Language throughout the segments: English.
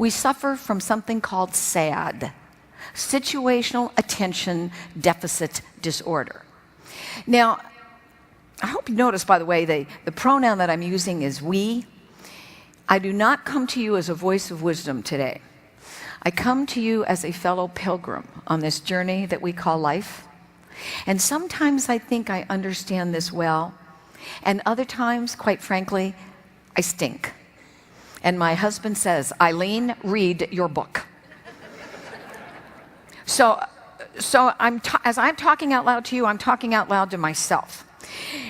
we suffer from something called SAD, situational attention deficit disorder. Now, I hope you notice, by the way, the pronoun that I'm using is we. I do not come to you as a voice of wisdom today. I come to you as a fellow pilgrim on this journey that we call life. And sometimes I think I understand this well, and other times, quite frankly, I stink. And my husband says, Eileen, read your book. So as I'm talking out loud to you, I'm talking out loud to myself.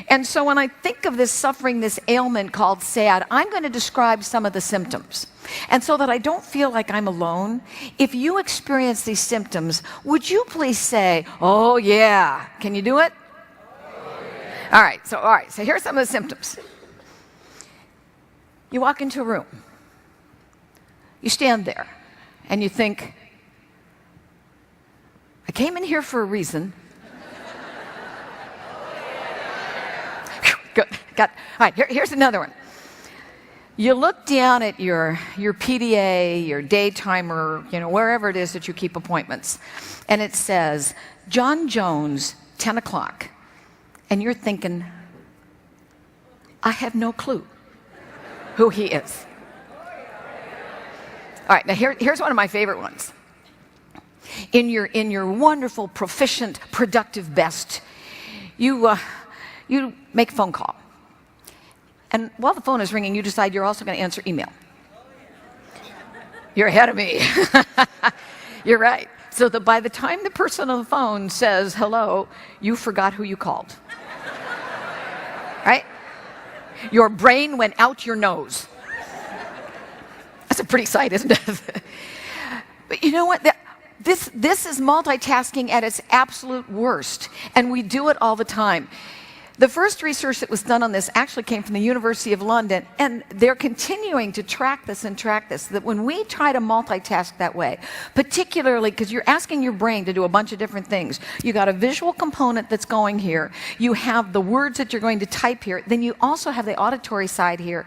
And so when I think of this suffering, this ailment called SAD, I'm going to describe some of the symptoms. And so that I don't feel like I'm alone, if you experience these symptoms, would you please say, oh yeah, can you do it? Oh, yeah. All right, so here's some of the symptoms. You walk into a room, you stand there, and you think, I came in here for a reason. Good. All right, here's another one. You look down at your PDA, your day timer, wherever it is that you keep appointments, and it says, John Jones, 10 o'clock. And you're thinking, I have no clue who he is. All right, now here's one of my favorite ones. In your wonderful, proficient, productive best, you make a phone call. And while the phone is ringing, you decide you're also going to answer email. You're ahead of me. You're right. So that by the time the person on the phone says hello, you forgot who you called. Right? Your brain went out your nose. That's a pretty sight, isn't it? But you know what? This is multitasking at its absolute worst, and we do it all the time. The first research that was done on this actually came from the University of London, and they're continuing to track this, that when we try to multitask that way, particularly because you're asking your brain to do a bunch of different things. You got a visual component that's going here, you have the words that you're going to type here, then you also have the auditory side here.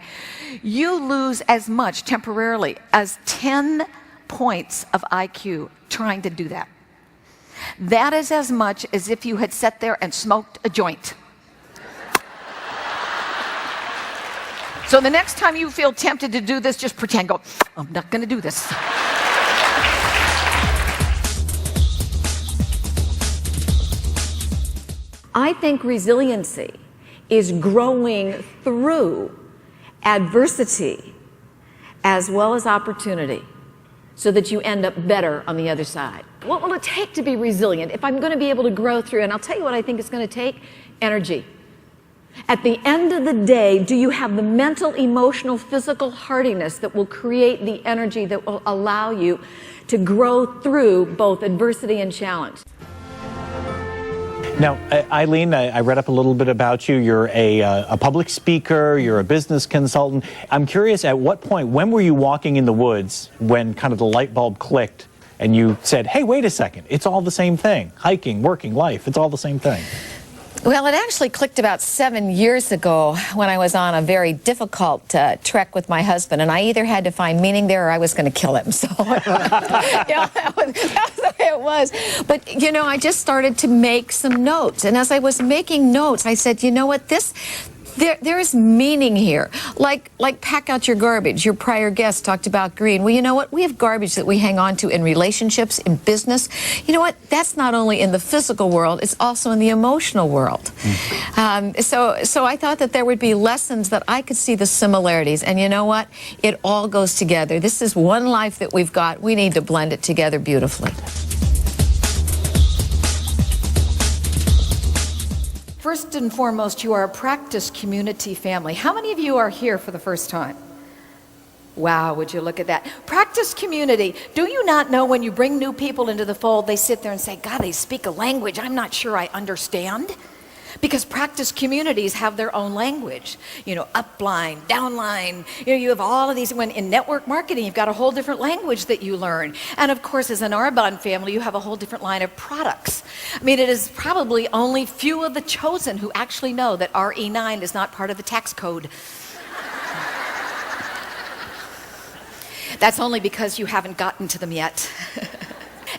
You lose as much temporarily as 10 points of IQ trying to do that. That is as much as if you had sat there and smoked a joint. So the next time you feel tempted to do this, just pretend, go, I'm not going to do this. I think resiliency is growing through adversity as well as opportunity so that you end up better on the other side. What will it take to be resilient if I'm going to be able to grow through? And I'll tell you what I think it's going to take, energy. At the end of the day, do you have the mental, emotional, physical hardiness that will create the energy that will allow you to grow through both adversity and challenge? Now, Eileen, I read up a little bit about you. You're a public speaker, you're a business consultant. I'm curious, at what point, when were you walking in the woods when kind of the light bulb clicked and you said, hey, wait a second, it's all the same thing. Hiking, working, life, it's all the same thing. Well, it actually clicked about 7 years ago when I was on a very difficult trek with my husband, and I either had to find meaning there or I was going to kill him. So, that was the way it was. But, I just started to make some notes, and as I was making notes, I said, you know what, there is meaning here. Like pack out your garbage. Your prior guest talked about green. Well, you know what? We have garbage that we hang on to in relationships, in business. You know what? That's not only in the physical world, it's also in the emotional world. So I thought that there would be lessons that I could see the similarities. And you know what? It all goes together. This is one life that we've got. We need to blend it together beautifully. First and foremost, you are a practice community family. How many of you are here for the first time? Wow, would you look at that. Practice community. Do you not know when you bring new people into the fold, they sit there and say, God, they speak a language I'm not sure I understand? Because practice communities have their own language. Upline, downline. You have all of these. When in network marketing, you've got a whole different language that you learn. And of course, as an Arbonne family, you have a whole different line of products. I mean, it is probably only few of the chosen who actually know that RE9 is not part of the tax code. That's only because you haven't gotten to them yet.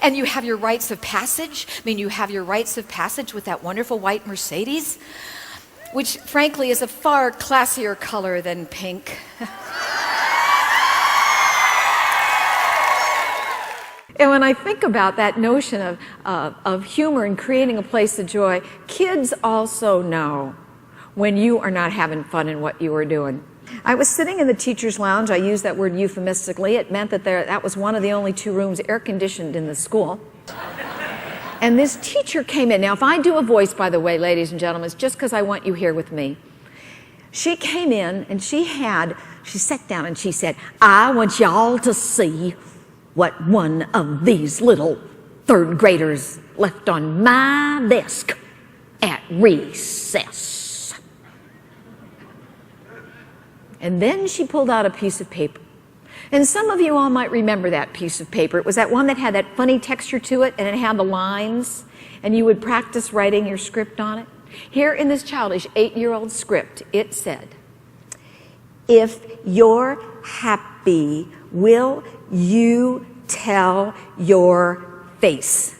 And you have your rites of passage. I mean, you have your rites of passage with that wonderful white Mercedes, which frankly is a far classier color than pink. And when I think about that notion of humor and creating a place of joy, kids also know when you are not having fun in what you are doing. I was sitting in the teacher's lounge. I use that word euphemistically. It meant that that was one of the only 2 rooms air conditioned in the school. And this teacher came in. Now, if I do a voice, by the way, ladies and gentlemen, it's just because I want you here with me. She came in and she sat down and she said, I want y'all to see what one of these little 3rd graders left on my desk at recess. And then she pulled out a piece of paper. And some of you all might remember that piece of paper. It was that one that had that funny texture to it, and it had the lines, and you would practice writing your script on it. Here in this childish 8-year-old script, it said, if you're happy, will you tell your face?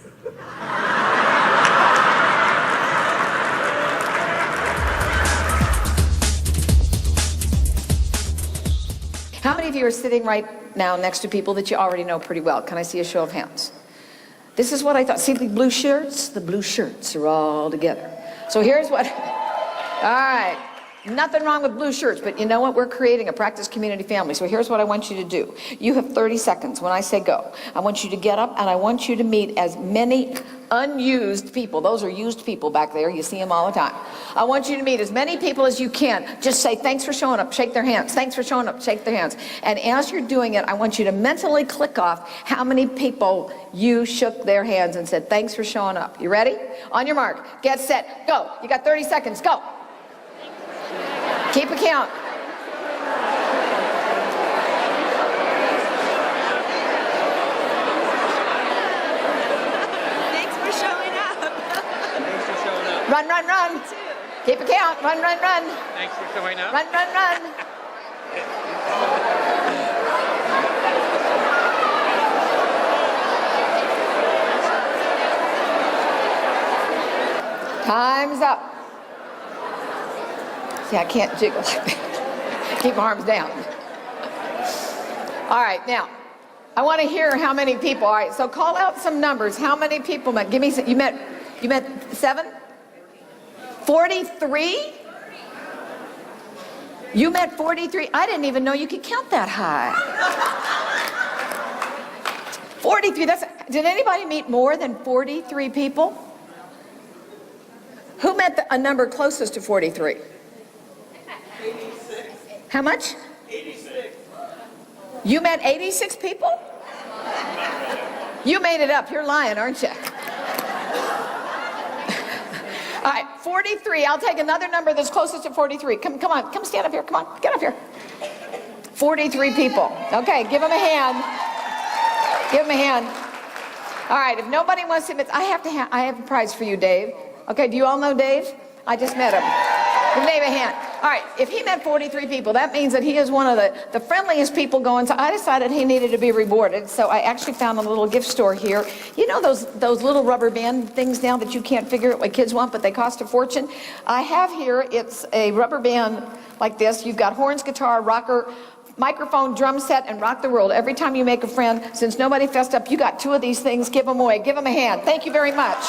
How many of you are sitting right now next to people that you already know pretty well? Can I see a show of hands? This is what I thought. See the blue shirts? The blue shirts are all together. So here's what, all right. Nothing wrong with blue shirts, but you know what? We're creating a practice community family. So here's what I want you to do. You have 30 seconds when I say go. I want you to get up and I want you to meet as many unused people. Those are used people back there. You see them all the time. I want you to meet as many people as you can. Just say, thanks for showing up, shake their hands. Thanks for showing up, shake their hands. And as you're doing it, I want you to mentally click off how many people you shook their hands and said, thanks for showing up. You ready? On your mark, get set, go. You got 30 seconds, go. Keep a count. Thanks for showing up. Thanks for showing up. Run, run, run. Keep a count. Run, run, run. Thanks for showing up. Run, run, run. Time's up. See, I can't jiggle like that. Keep my arms down. All right, now, I want to hear how many people. All right, so call out some numbers. How many people met? Give me some. You met 7? 43? You met 43? I didn't even know you could count that high. 43, did anybody meet more than 43 people? Who met a number closest to 43? 86. How much? 86. You met 86 people? You made it up. You're lying, aren't you? All right, 43. I'll take another number that's closest to 43. Come on. Come stand up here. Come on. Get up here. 43 people. Okay, give them a hand. Give them a hand. All right, if nobody wants to admit, I have a prize for you, Dave. Okay, do you all know Dave? I just met him. Give Dave a hand. All right, if he met 43 people, that means that he is one of the friendliest people going. So I decided he needed to be rewarded. So I actually found a little gift store here. You know those little rubber band things now that you can't figure out what kids want, but they cost a fortune? I have here, it's a rubber band like this. You've got horns, guitar, rocker, microphone, drum set, and rock the world. Every time you make a friend, since nobody fessed up, you got 2 of these things. Give them away. Give them a hand. Thank you very much.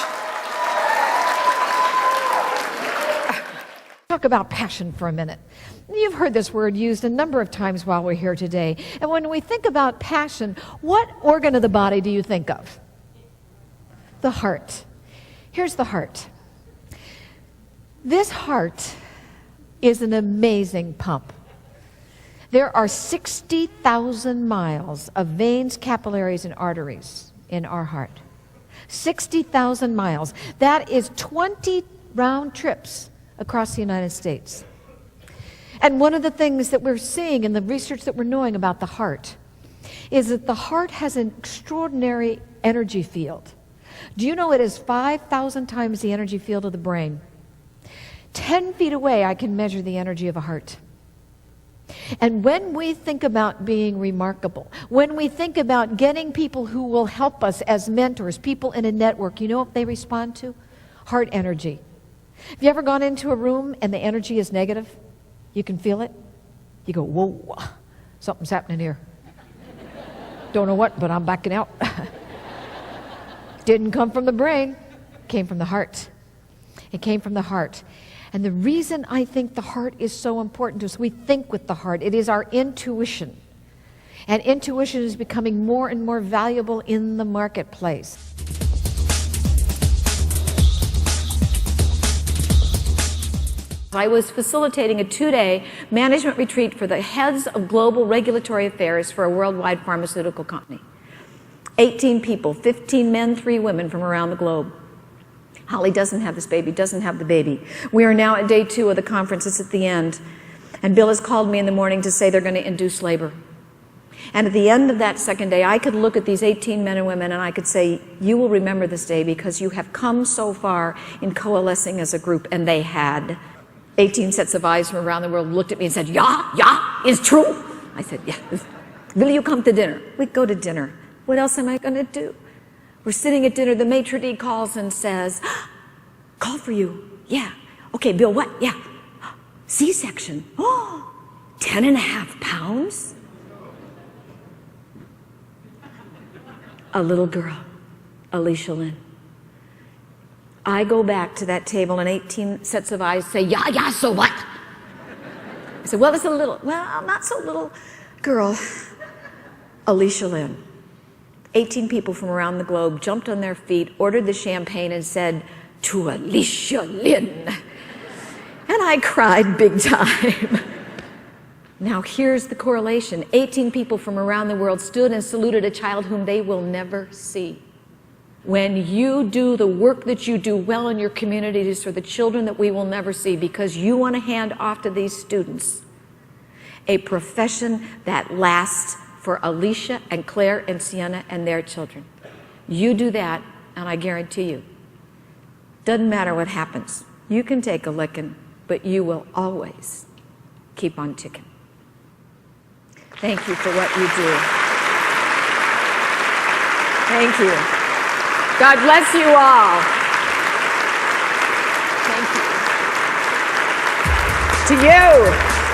Talk about passion for a minute. You've heard this word used a number of times while we're here today. And when we think about passion, what organ of the body do you think of? The heart. Here's the heart. This heart is an amazing pump. There are 60,000 miles of veins, capillaries, and arteries in our heart. 60,000 miles. That is 20 round trips across the United States. And one of the things that we're seeing in the research that we're knowing about the heart is that the heart has an extraordinary energy field. Do you know it is 5,000 times the energy field of the brain? 10 feet away, I can measure the energy of a heart. And when we think about being remarkable, when we think about getting people who will help us as mentors, people in a network, you know what they respond to? Heart energy. Have you ever gone into a room and the energy is negative? You can feel it? You go, whoa, something's happening here. Don't know what, but I'm backing out. Didn't come from the brain, came from the heart. It came from the heart. And the reason I think the heart is so important to us, we think with the heart. It is our intuition. And intuition is becoming more and more valuable in the marketplace. I was facilitating a 2-day management retreat for the heads of global regulatory affairs for a worldwide pharmaceutical company. 18 people, 15 men, 3 women from around the globe. Holly doesn't have this baby, doesn't have the baby. We are now at day 2 of the conference. It's at the end. And Bill has called me in the morning to say they're going to induce labor. And at the end of that second day, I could look at these 18 men and women and I could say, you will remember this day because you have come so far in coalescing as a group. And they had. 18 sets of eyes from around the world looked at me and said, yeah, it's true. I said, yeah. Will you come to dinner? We go to dinner. What else am I going to do? We're sitting at dinner, the maitre d' calls and says, call for you. Yeah. Okay, Bill, what? Yeah. C-section. Oh, 10.5 pounds? A little girl, Alicia Lynn. I go back to that table and 18 sets of eyes say, yeah, so what? I said, well, it's a little, not so little girl, Alicia Lynn. 18 people from around the globe jumped on their feet, ordered the champagne, and said, to Alicia Lynn. And I cried big time. Now here's the correlation. 18 people from around the world stood and saluted a child whom they will never see. When you do the work that you do well in your communities for the children that we will never see, because you want to hand off to these students a profession that lasts for Alicia and Claire and Sienna and their children. You do that, and I guarantee you, doesn't matter what happens. You can take a licking, but you will always keep on ticking. Thank you for what you do. Thank you. God bless you all. Thank you. To you.